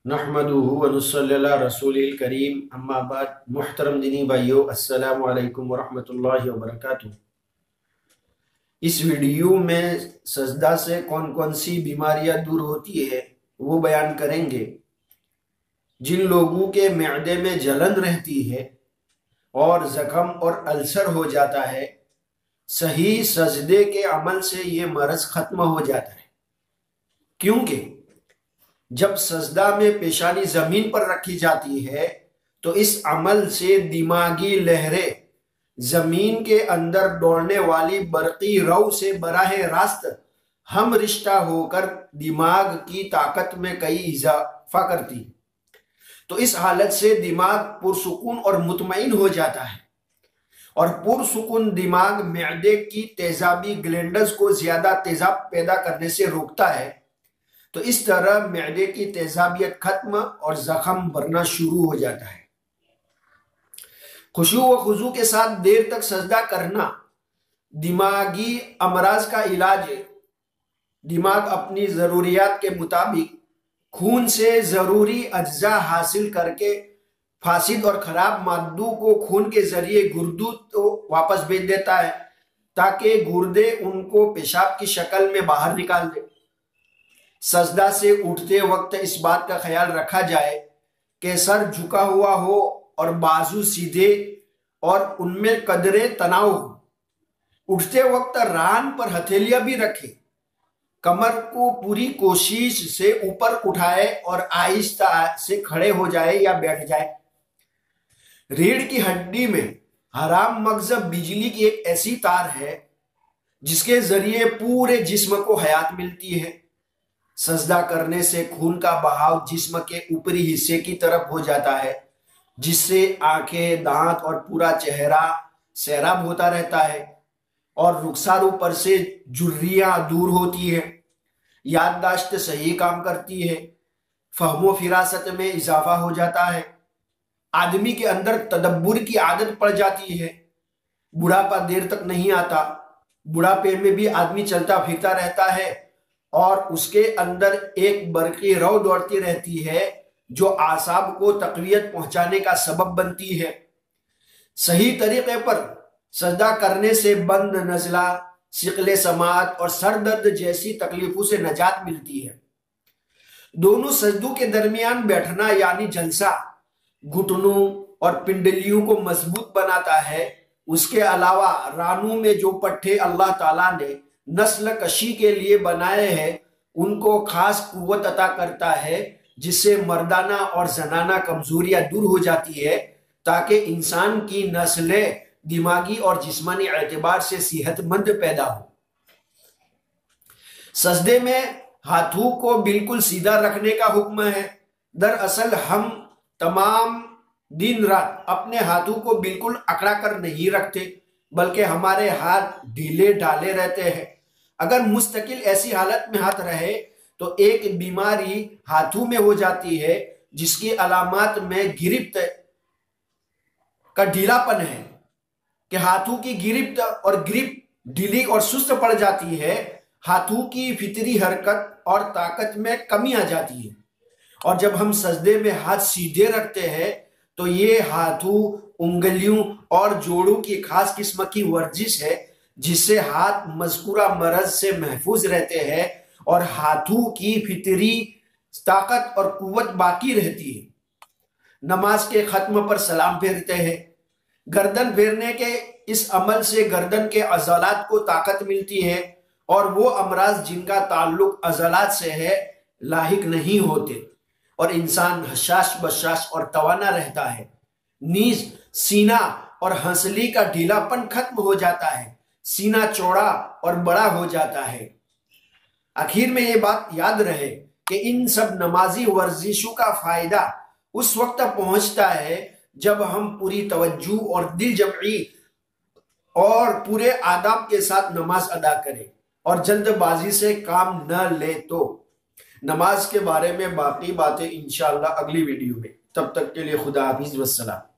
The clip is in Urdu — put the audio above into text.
نحمدہ ونصلی علی رسول کریم اما بعد محترم دینی بھائیو السلام علیکم ورحمۃ اللہ وبرکاتہ۔ اس ویڈیو میں سجدہ سے کون کون سی بیماریاں دور ہوتی ہے وہ بیان کریں گے۔ جن لوگوں کے معدے میں جلن رہتی ہے اور زخم اور السر ہو جاتا ہے، صحیح سجدے کے عمل سے یہ مرض ختم ہو جاتا ہے، کیونکہ جب سجدہ میں پیشانی زمین پر رکھی جاتی ہے تو اس عمل سے دماغی لہریں زمین کے اندر دوڑنے والی برقی رو سے براہ راست ہم رشتہ ہو کر دماغ کی طاقت میں کئی اضافہ کرتی، تو اس حالت سے دماغ پرسکون اور مطمئن ہو جاتا ہے، اور پرسکون دماغ معدے کی تیزابی گلینڈز کو زیادہ تیزاب پیدا کرنے سے روکتا ہے، تو اس طرح معدے کی تیزابیت ختم اور زخم بھرنا شروع ہو جاتا ہے۔ خشوع و خضوع کے ساتھ دیر تک سجدہ کرنا دماغی امراض کا علاج ہے۔ دماغ اپنی ضروریات کے مطابق خون سے ضروری اجزاء حاصل کر کے فاسد اور خراب مادوں کو خون کے ذریعے گردوں کو واپس بھیج دیتا ہے، تاکہ گردے ان کو پیشاب کی شکل میں باہر نکال دے۔ سجدہ سے اٹھتے وقت اس بات کا خیال رکھا جائے کہ سر جھکا ہوا ہو اور بازو سیدھے اور ان میں قدرے تناؤ ہو۔ اٹھتے وقت ران پر ہتھیلیاں بھی رکھے، کمر کو پوری کوشش سے اوپر اٹھائے اور آہستہ سے کھڑے ہو جائے یا بیٹھ جائے۔ ریڑھ کی ہڈی میں حرام مغز بجلی کی ایک ایسی تار ہے جس کے ذریعے پورے جسم کو حیات ملتی ہے۔ سجدہ کرنے سے خون کا بہاؤ جسم کے اوپری حصے کی طرف ہو جاتا ہے، جس سے آنکھیں، دانت اور پورا چہرہ سیراب ہوتا رہتا ہے، اور رخساروں پر سے جھریاں دور ہوتی ہے، یادداشت صحیح کام کرتی ہے، فہم و فراست میں اضافہ ہو جاتا ہے، آدمی کے اندر تدبر کی عادت پڑ جاتی ہے، بڑھاپا دیر تک نہیں آتا، بڑھاپے میں بھی آدمی چلتا پھرتا رہتا ہے اور اس کے اندر ایک برقی رو دوڑتی رہتی ہے جو اعصاب کو تقویت پہنچانے کا سبب بنتی ہے۔ صحیح طریقے پر سجدہ کرنے سے بند نزلہ، ثقل سماعت اور سر درد جیسی تکلیفوں سے نجات ملتی ہے۔ دونوں سجدوں کے درمیان بیٹھنا یعنی جلسہ گھٹنوں اور پنڈلیوں کو مضبوط بناتا ہے۔ اس کے علاوہ رانوں میں جو پٹھے اللہ تعالیٰ نے نسل کشی کے لیے بنائے ہیں ان کو خاص قوت عطا کرتا ہے، جس سے مردانہ اور زنانہ کمزوریاں دور ہو جاتی ہے، تاکہ انسان کی نسلیں دماغی اور جسمانی اعتبار سے صحت مند پیدا ہو۔ سجدے میں ہاتھوں کو بالکل سیدھا رکھنے کا حکم ہے۔ دراصل ہم تمام دن رات اپنے ہاتھوں کو بالکل اکڑا کر نہیں رکھتے، بلکہ ہمارے ہاتھ ڈھیلے ڈھالے رہتے ہیں۔ اگر مستقل ایسی حالت میں ہاتھ رہے تو ایک بیماری ہاتھوں میں ہو جاتی ہے جس کی علامات میں گرفت کا ڈھیلا پن ہے، کہ ہاتھوں کی گرفت اور گرپ ڈھیلی اور سست پڑ جاتی ہے، ہاتھوں کی فطری حرکت اور طاقت میں کمی آ جاتی ہے۔ اور جب ہم سجدے میں ہاتھ سیدھے رکھتے ہیں تو یہ ہاتھوں، انگلیوں اور جوڑوں کی خاص قسم کی ورزش ہے، جس سے ہاتھ مذکورہ مرض سے محفوظ رہتے ہیں اور ہاتھوں کی فطری طاقت اور قوت باقی رہتی ہے۔ نماز کے ختم پر سلام پھیرتے ہیں۔ گردن پھیرنے کے اس عمل سے گردن کے عضلات کو طاقت ملتی ہے، اور وہ امراض جن کا تعلق عضلات سے ہے لاحق نہیں ہوتے، اور انسان حشاش بشاش اور توانا رہتا ہے۔ نیز سینہ اور ہنسلی کا ڈھیلا پن ختم ہو جاتا ہے، سینہ چوڑا اور بڑا ہو جاتا ہے۔ آخر میں یہ بات یاد رہے کہ ان سب نمازی ورزشوں کا فائدہ اس وقت پہنچتا ہے جب ہم پوری توجہ اور دل جمعی اور پورے آداب کے ساتھ نماز ادا کریں اور جلد بازی سے کام نہ لیں۔ تو نماز کے بارے میں باقی باتیں انشاءاللہ اگلی ویڈیو میں، تب تک کے لیے خدا حافظ والسلام۔